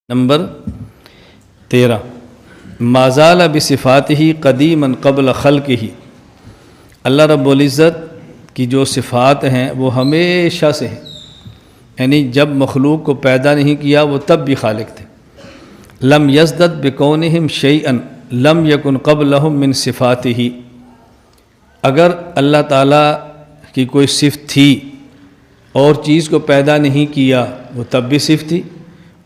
Number 13 ما زال بصفاته قدیما قبل خلقہ، اللہ رب العزت کی جو صفات ہیں وہ ہمیشہ سے ہیں، یعنی جب مخلوق کو پیدا نہیں کیا وہ تب بھی خالق تھے۔ لم یزدد بکونہم شیئا لم یکن قبلہم من صفاتہ، اگر اللہ تعالیٰ کی کوئی صفت تھی اور چیز کو پیدا نہیں کیا وہ تب بھی صفت تھی،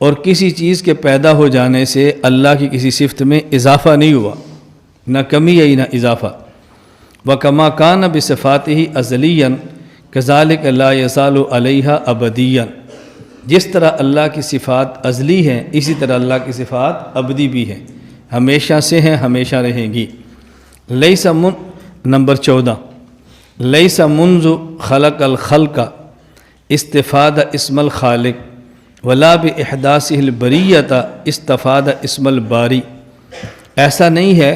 اور کسی چیز کے پیدا ہو جانے سے اللہ کی کسی صفت میں اضافہ نہیں ہوا، نہ کمی آئی نہ اضافہ۔ وَكَمَا كَانَ بِصِفَاتِهِ أَزَلِيًّا كَذَلِكَ لَا يَزَالُ عَلَيْهَا أَبَدِيًّا، جس طرح اللہ کی صفات ازلی ہیں اسی طرح اللہ کی صفات ابدی بھی ہیں، ہمیشہ سے ہیں، ہمیشہ رہیں گی۔ نمبر 14 لَيْسَ مُنْذُ خَلَقَ الْخَلْقَ اسْتَفَادَ اسْمَ الْخَالِقِ وَلَا بِإِحْدَاثِهِ الْبَرِيَّةَ اسْتَفَادَ اسْمَ الْبَارِ، ایسا نہیں ہے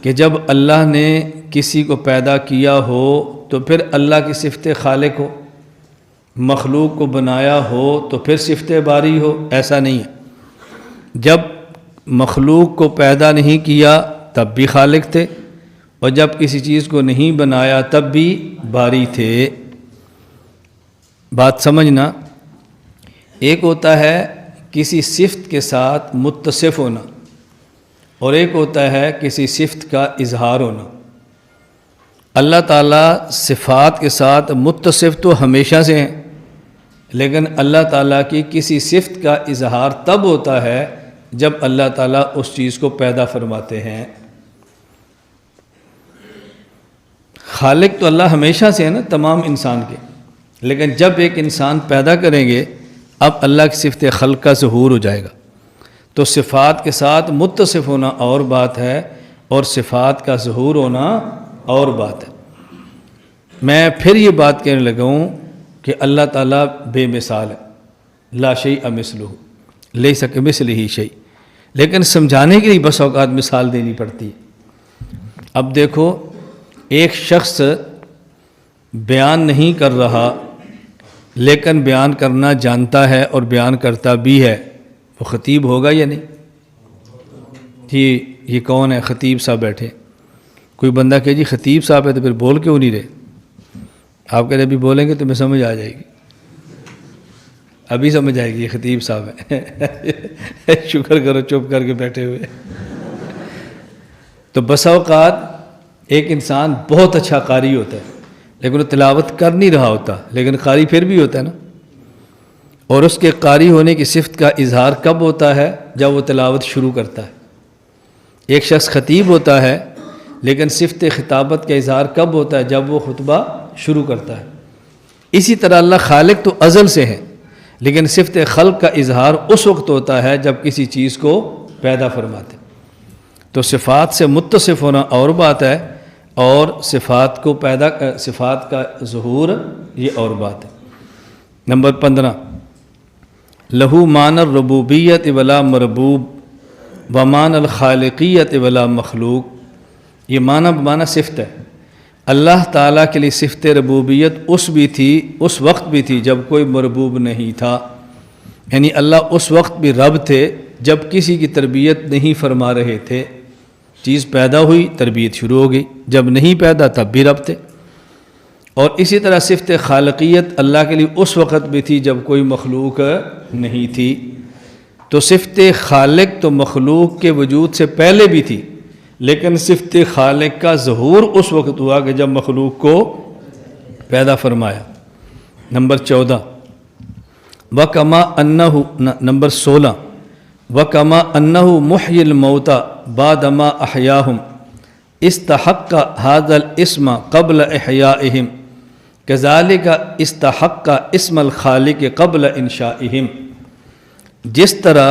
کہ جب اللہ نے کسی کو پیدا کیا ہو تو پھر اللہ کی صفت خالق ہو، مخلوق کو بنایا ہو تو پھر صفت باری ہو، ایسا نہیں ہے۔ جب مخلوق کو پیدا نہیں کیا تب بھی خالق تھے، اور جب کسی چیز کو نہیں بنایا تب بھی باری تھے۔ بات سمجھنا، ایک ہوتا ہے کسی صفت کے ساتھ متصف ہونا، اور ایک ہوتا ہے کسی صفت کا اظہار ہونا۔ اللہ تعالیٰ صفات کے ساتھ متصف تو ہمیشہ سے ہیں، لیکن اللہ تعالیٰ کی کسی صفت کا اظہار تب ہوتا ہے جب اللہ تعالیٰ اس چیز کو پیدا فرماتے ہیں۔ خالق تو اللہ ہمیشہ سے ہے نا تمام انسان کے، لیکن جب ایک انسان پیدا کریں گے اب اللہ کی صفت خلق کا ظہور ہو جائے گا، تو صفات کے ساتھ متصف ہونا اور بات ہے اور صفات کا ظہور ہونا اور بات ہے۔ میں پھر یہ بات کہنے لگا ہوں کہ اللہ تعالیٰ بے مثال ہے، لا شیء مثلہ، لیس کمثلہ شیء، لیکن سمجھانے کے لیے بس اوقات مثال دینی پڑتی ہے۔ اب دیکھو، ایک شخص بیان نہیں کر رہا لیکن بیان کرنا جانتا ہے اور بیان کرتا بھی ہے، وہ خطیب ہوگا یا نہیں؟ جی یہ کون ہے؟ خطیب صاحب بیٹھے۔ کوئی بندہ کہ جی خطیب صاحب ہے تو پھر بول کیوں نہیں رہے؟ آپ کہہ رہے ابھی بولیں گے تو میں سمجھ آ جائے گی، ابھی سمجھ آئے گی یہ خطیب صاحب ہے۔ شکر کرو چپ کر کے بیٹھے ہوئے۔ تو بسا اوقات ایک انسان بہت اچھا قاری ہوتا ہے لیکن وہ تلاوت کر نہیں رہا ہوتا، لیکن قاری پھر بھی ہوتا ہے نا، اور اس کے قاری ہونے کی صفت کا اظہار کب ہوتا ہے؟ جب وہ تلاوت شروع کرتا ہے۔ ایک شخص خطیب ہوتا ہے لیکن صفت خطابت کا اظہار کب ہوتا ہے؟ جب وہ خطبہ شروع کرتا ہے۔ اسی طرح اللہ خالق تو ازل سے ہے لیکن صفت خلق کا اظہار اس وقت ہوتا ہے جب کسی چیز کو پیدا فرماتے۔ تو صفات سے متصف ہونا اور بات ہے، اور صفات کا ظہور یہ اور بات ہے۔ نمبر 15 لہو معنی الربوبیت ولا مربوب ومعنی الخالقیت ولا مخلوق، یہ معنی صفت ہے۔ اللہ تعالیٰ کے لیے صفت ربوبیت اس وقت بھی تھی جب کوئی مربوب نہیں تھا، یعنی اللہ اس وقت بھی رب تھے جب کسی کی تربیت نہیں فرما رہے تھے۔ چیز پیدا ہوئی تربیت شروع ہو گئی، جب نہیں پیدا تب بھی رب تھے۔ اور اسی طرح صفت خالقیت اللہ کے لیے اس وقت بھی تھی جب کوئی مخلوق نہیں تھی۔ تو صفت خالق تو مخلوق کے وجود سے پہلے بھی تھی، لیکن صفت خالق کا ظہور اس وقت ہوا کہ جب مخلوق کو پیدا فرمایا۔ نمبر 14 وَكَمَا أَنَّهُ نمبر 16 وَكَمَا أَنَّهُ مُحْيِي الْمَوْتَى بَعْدَمَا أَحْيَاهُمْ اسْتَحَقَّ هَذَا الْإِسْمَ قَبْلَ إِحْيَائِهِمْ كَذَلِكَ اسْتَحَقَّ اسْمَ الْخَالِقِ قَبْلَ إِنشَائِهِمْ، جس طرح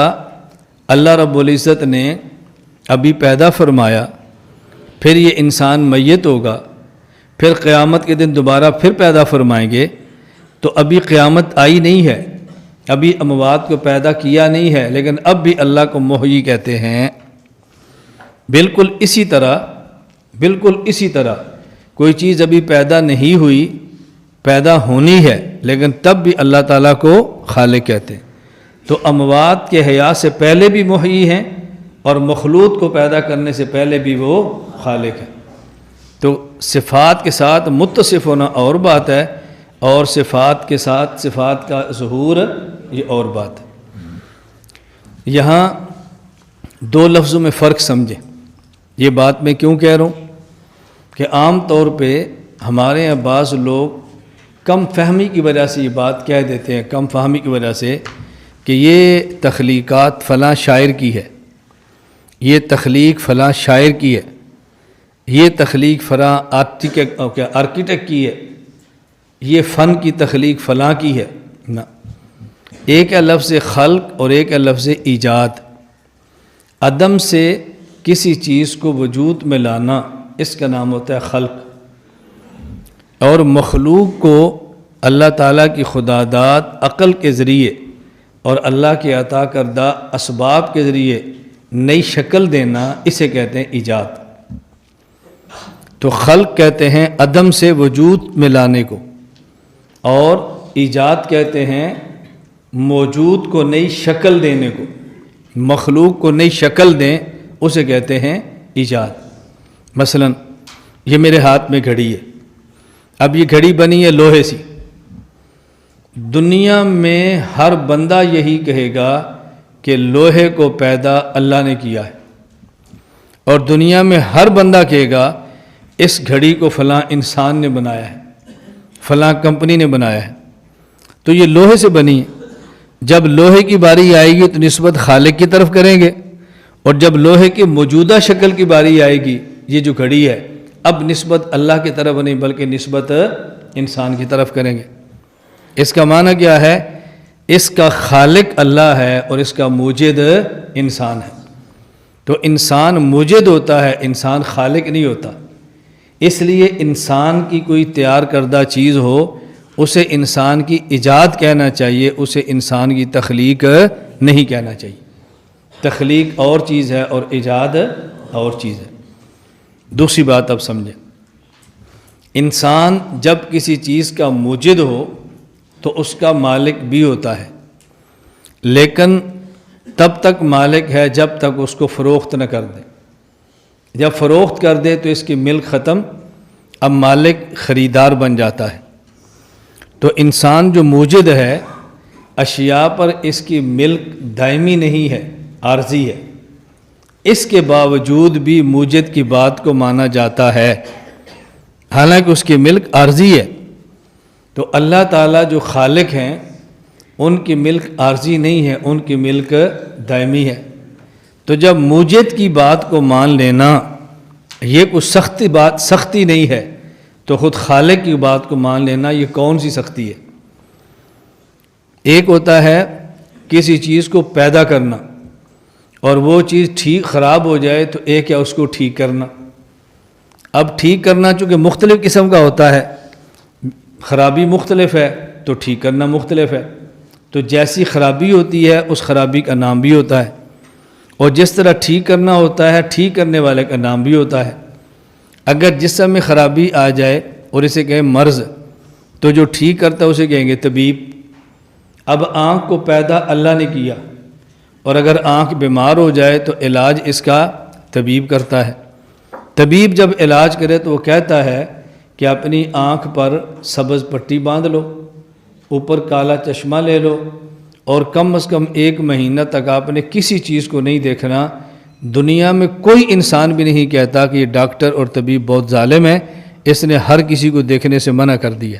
اللہ رب العزت نے ابھی پیدا فرمایا، پھر یہ انسان میت ہوگا، پھر قیامت کے دن دوبارہ پھر پیدا فرمائیں گے، تو ابھی قیامت آئی نہیں ہے، ابھی اموات کو پیدا کیا نہیں ہے، لیکن اب بھی اللہ کو محیی کہتے ہیں۔ بالکل اسی طرح کوئی چیز ابھی پیدا نہیں ہوئی، پیدا ہونی ہے، لیکن تب بھی اللہ تعالیٰ کو خالق کہتے ہیں۔ تو اموات کے حیات سے پہلے بھی محیی ہیں اور مخلوق کو پیدا کرنے سے پہلے بھی وہ خالق ہے۔ تو صفات کے ساتھ متصف ہونا اور بات ہے، اور صفات کے ساتھ صفات کا ظہور یہ اور بات ہے۔ یہاں دو لفظوں میں فرق سمجھیں۔ یہ بات میں کیوں کہہ رہا ہوں کہ عام طور پہ ہمارے یہاں بعض لوگ کم فہمی کی وجہ سے یہ بات کہہ دیتے ہیں، کم فہمی کی وجہ سے، کہ یہ تخلیقات فلاں شاعر کی ہے، یہ تخلیق فلاں شاعر کی ہے، یہ تخلیق فلاں آرکیٹیکٹ کی ہے، یہ فن کی تخلیق فلاں کی ہے۔ نہ، ایک ہے لفظ خلق اور ایک ہے لفظ ایجاد۔ عدم سے کسی چیز کو وجود میں لانا، اس کا نام ہوتا ہے خلق۔ اور مخلوق کو اللہ تعالیٰ کی خداداد عقل کے ذریعے اور اللہ کے عطا کردہ اسباب کے ذریعے نئی شکل دینا، اسے کہتے ہیں ایجاد۔ تو خلق کہتے ہیں عدم سے وجود میں لانے کو، اور ایجاد کہتے ہیں موجود کو نئی شکل دینے کو۔ مخلوق کو نئی شکل دیں، اسے کہتے ہیں ایجاد۔ مثلا یہ میرے ہاتھ میں گھڑی ہے، اب یہ گھڑی بنی ہے لوہے سی۔ دنیا میں ہر بندہ یہی کہے گا کہ لوہے کو پیدا اللہ نے کیا ہے، اور دنیا میں ہر بندہ کہے گا اس گھڑی کو فلاں انسان نے بنایا ہے، فلاں کمپنی نے بنایا ہے۔ تو یہ لوہے سے بنی ہے۔ جب لوہے کی باری آئے گی تو نسبت خالق کی طرف کریں گے، اور جب لوہے کی موجودہ شکل کی باری آئے گی، یہ جو گھڑی ہے، اب نسبت اللہ کی طرف نہیں بلکہ نسبت انسان کی طرف کریں گے۔ اس کا معنی کیا ہے؟ اس کا خالق اللہ ہے اور اس کا موجد انسان ہے۔ تو انسان موجد ہوتا ہے، انسان خالق نہیں ہوتا۔ اس لیے انسان کی کوئی تیار کردہ چیز ہو، اسے انسان کی ایجاد کہنا چاہیے، اسے انسان کی تخلیق نہیں کہنا چاہیے۔ تخلیق اور چیز ہے اور ایجاد اور چیز ہے۔ دوسری بات اب سمجھیں، انسان جب کسی چیز کا موجد ہو تو اس کا مالک بھی ہوتا ہے، لیکن تب تک مالک ہے جب تک اس کو فروخت نہ کر دے۔ جب فروخت کر دے تو اس کی ملک ختم، اب مالک خریدار بن جاتا ہے۔ تو انسان جو موجد ہے، اشیاء پر اس کی ملک دائمی نہیں ہے، عارضی ہے۔ اس کے باوجود بھی موجد کی بات کو مانا جاتا ہے، حالانکہ اس کی ملک عارضی ہے۔ تو اللہ تعالیٰ جو خالق ہیں، ان کی ملک عارضی نہیں ہے، ان کی ملک دائمی ہے۔ تو جب موجد کی بات کو مان لینا یہ کوئی سختی نہیں ہے، تو خود خالق کی بات کو مان لینا یہ کون سی سختی ہے؟ ایک ہوتا ہے کسی چیز کو پیدا کرنا، اور وہ چیز ٹھیک خراب ہو جائے تو ایک ہے اس کو ٹھیک کرنا۔ اب ٹھیک کرنا چونکہ مختلف قسم کا ہوتا ہے، خرابی مختلف ہے تو ٹھیک کرنا مختلف ہے۔ تو جیسی خرابی ہوتی ہے اس خرابی کا نام بھی ہوتا ہے، اور جس طرح ٹھیک کرنا ہوتا ہے ٹھیک کرنے والے کا نام بھی ہوتا ہے۔ اگر جسم میں خرابی آ جائے اور اسے کہیں مرض، تو جو ٹھیک کرتا ہے اسے کہیں گے طبیب۔ اب آنکھ کو پیدا اللہ نے کیا، اور اگر آنکھ بیمار ہو جائے تو علاج اس کا طبیب کرتا ہے۔ طبیب جب علاج کرے تو وہ کہتا ہے کہ اپنی آنکھ پر سبز پٹی باندھ لو، اوپر کالا چشمہ لے لو، اور کم از کم 1 مہینہ تک آپ نے کسی چیز کو نہیں دیکھنا۔ دنیا میں کوئی انسان بھی نہیں کہتا کہ یہ ڈاکٹر اور طبیب بہت ظالم ہے، اس نے ہر کسی کو دیکھنے سے منع کر دیا۔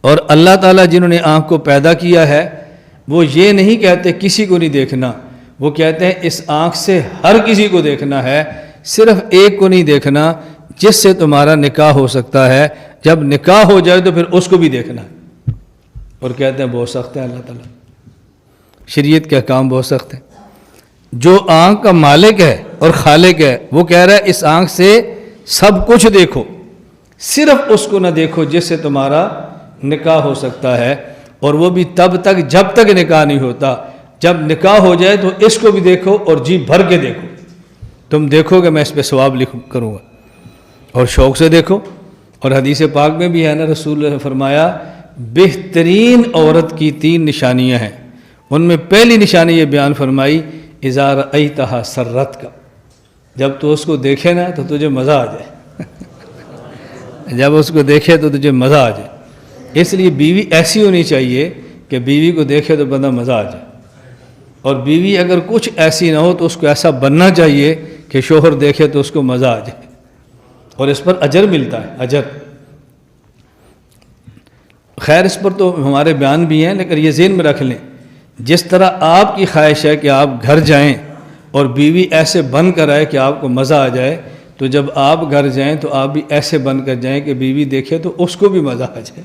اور اللہ تعالیٰ جنہوں نے آنکھ کو پیدا کیا ہے، وہ یہ نہیں کہتے کسی کو نہیں دیکھنا، وہ کہتے ہیں اس آنکھ سے ہر کسی کو دیکھنا ہے، صرف ایک کو نہیں دیکھنا جس سے تمہارا نکاح ہو سکتا ہے۔ جب نکاح ہو جائے تو پھر اس کو بھی دیکھنا ہے۔ اور کہتے ہیں بہت سخت ہے اللہ تعالیٰ، شریعت کے احکام بہت سخت ہیں۔ جو آنکھ کا مالک ہے اور خالق ہے، وہ کہہ رہا ہے اس آنکھ سے سب کچھ دیکھو، صرف اس کو نہ دیکھو جس سے تمہارا نکاح ہو سکتا ہے، اور وہ بھی تب تک جب تک نکاح نہیں ہوتا۔ جب نکاح ہو جائے تو اس کو بھی دیکھو اور جی بھر کے دیکھو، تم دیکھو گے میں اس پہ ثواب کروں گا، اور شوق سے دیکھو۔ اور حدیث پاک میں بھی ہے نا، رسول اللہ نے فرمایا بہترین عورت کی 3 نشانیاں ہیں، ان میں پہلی نشانی یہ بیان فرمائی اذا رأیتہا سرت کا، جب تو اس کو دیکھے نا تو تجھے مزہ آ جائے، جب اس کو دیکھے تو تجھے مزہ آ جائے۔ اس لیے بیوی ایسی ہونی چاہیے کہ بیوی کو دیکھے تو بندہ مزہ آ جائے، اور بیوی اگر کچھ ایسی نہ ہو تو اس کو ایسا بننا چاہیے کہ شوہر دیکھے تو اس کو مزہ آ جائے، اور اس پر اجر ملتا ہے، اجر۔ خیر اس پر تو ہمارے بیان بھی ہیں، لیکن یہ ذہن میں رکھ لیں، جس طرح آپ کی خواہش ہے کہ آپ گھر جائیں اور بیوی ایسے بن کر آئے کہ آپ کو مزہ آ جائے، تو جب آپ گھر جائیں تو آپ بھی ایسے بن کر جائیں کہ بیوی دیکھے تو اس کو بھی مزہ آ جائے۔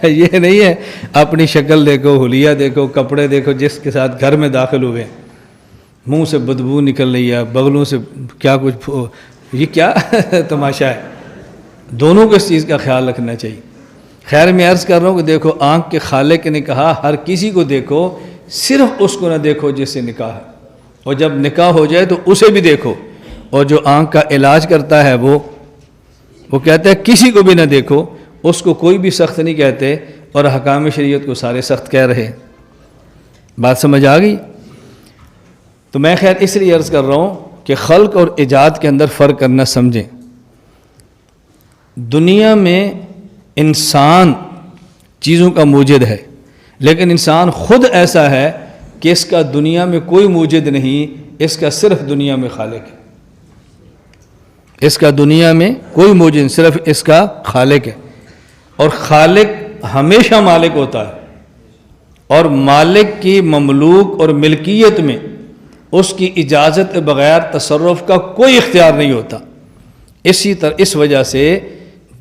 یہ نہیں ہے اپنی شکل دیکھو، حلیہ دیکھو، کپڑے دیکھو، جس کے ساتھ گھر میں داخل ہوئے منہ سے بدبو نکل رہی ہے، بغلوں سے کیا کچھ، یہ کیا تماشا ہے؟ دونوں کو اس چیز کا خیال رکھنا چاہیے۔ خیر میں عرض کر رہا ہوں کہ دیکھو، آنکھ کے خالق نے کہا ہر کسی کو دیکھو، صرف اس کو نہ دیکھو جس سے نکاح ہے، اور جب نکاح ہو جائے تو اسے بھی دیکھو، اور جو آنکھ کا علاج کرتا ہے وہ کہتا ہے کسی کو بھی نہ دیکھو، اس کو کوئی بھی سخت نہیں کہتے، اور حکام شریعت کو سارے سخت کہہ رہے ہیں۔ بات سمجھ آ گئی؟ تو میں خیر اس لیے عرض کر رہا ہوں کہ خلق اور ایجاد کے اندر فرق کرنا سمجھیں۔ دنیا میں انسان چیزوں کا موجد ہے، لیکن انسان خود ایسا ہے کہ اس کا دنیا میں کوئی موجد نہیں، اس کا صرف دنیا میں خالق ہے۔ اس کا دنیا میں کوئی موجد نہیں، صرف اس کا خالق ہے، اور خالق ہمیشہ مالک ہوتا ہے، اور مالک کی مملوک اور ملکیت میں اس کی اجازت بغیر تصرف کا کوئی اختیار نہیں ہوتا۔ اس وجہ سے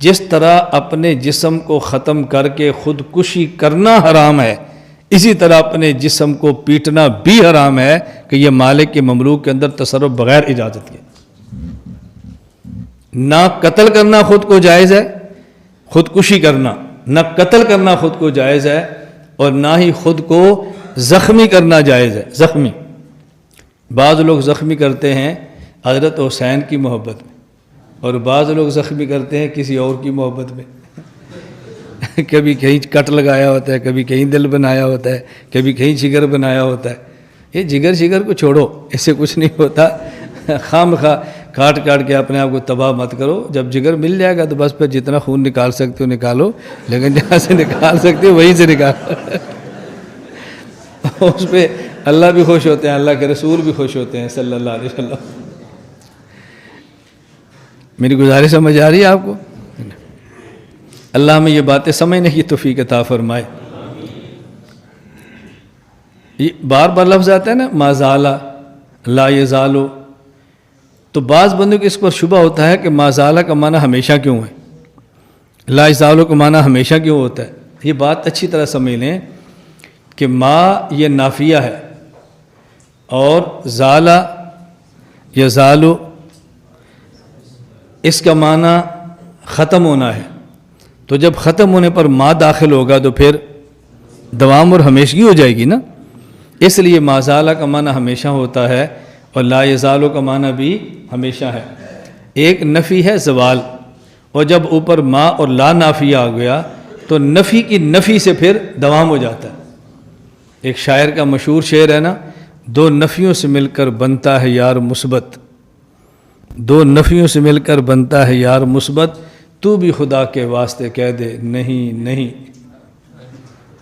جس طرح اپنے جسم کو ختم کر کے خودکشی کرنا حرام ہے، اسی طرح اپنے جسم کو پیٹنا بھی حرام ہے کہ یہ مالک کے مملوک کے اندر تصرف بغیر اجازت کے۔ نہ قتل کرنا خود کو جائز ہے، خودکشی کرنا، نہ قتل کرنا خود کو جائز ہے، اور نہ ہی خود کو زخمی کرنا جائز ہے۔ زخمی، بعض لوگ زخمی کرتے ہیں حضرت حسین کی محبت میں، اور بعض لوگ زخمی کرتے ہیں کسی اور کی محبت میں۔ کبھی کہیں کٹ لگایا ہوتا ہے، کبھی کہیں دل بنایا ہوتا ہے، کبھی کہیں جگر بنایا ہوتا ہے۔ یہ جگر کو چھوڑو، اس سے کچھ نہیں ہوتا۔ خام خواہ کاٹ کے اپنے آپ کو تباہ مت کرو۔ جب جگر مل جائے گا تو بس پھر جتنا خون نکال سکتے ہو نکالو، لیکن جہاں سے نکال سکتے ہو وہیں سے نکالو۔ اس پہ اللہ بھی خوش ہوتے ہیں، اللہ کے رسول بھی خوش ہوتے ہیں صلی اللہ علیہ وسلم۔ میری گزارش سمجھ آ رہی ہے آپ کو؟ اللہ ہمیں یہ باتیں سمجھنے کی توفیق عطا فرمائے۔ یہ بار بار لفظ آتا ہے نا، ما زال لا یزالو، تو بعض بندوں کو اس پر شبہ ہوتا ہے کہ ما زال کا معنی ہمیشہ کیوں ہے، لا یزالو کا معنی ہمیشہ کیوں ہوتا ہے۔ یہ بات اچھی طرح سمجھ لیں کہ ما یہ نافیہ ہے، اور زال یزالو اس کا معنی ختم ہونا ہے، تو جب ختم ہونے پر ما داخل ہوگا تو پھر دوام اور ہمیشگی ہو جائے گی نا۔ اس لیے ما زال کا معنی ہمیشہ ہوتا ہے، اور لا یزالو کا معنی بھی ہمیشہ ہے۔ ایک نفی ہے زوال، اور جب اوپر ما اور لا نافیہ آ گیا تو نفی کی نفی سے پھر دوام ہو جاتا ہے۔ ایک شاعر کا مشہور شعر ہے نا، دو نفیوں سے مل کر بنتا ہے یار مثبت، دو نفیوں سے مل کر بنتا ہے یار مثبت، تو بھی خدا کے واسطے کہہ دے نہیں نہیں،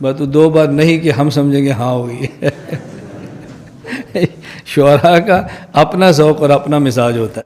بس تو دو بار نہیں کہ ہم سمجھیں گے ہاں ہوئی۔ شعراء کا اپنا ذوق اور اپنا مزاج ہوتا ہے۔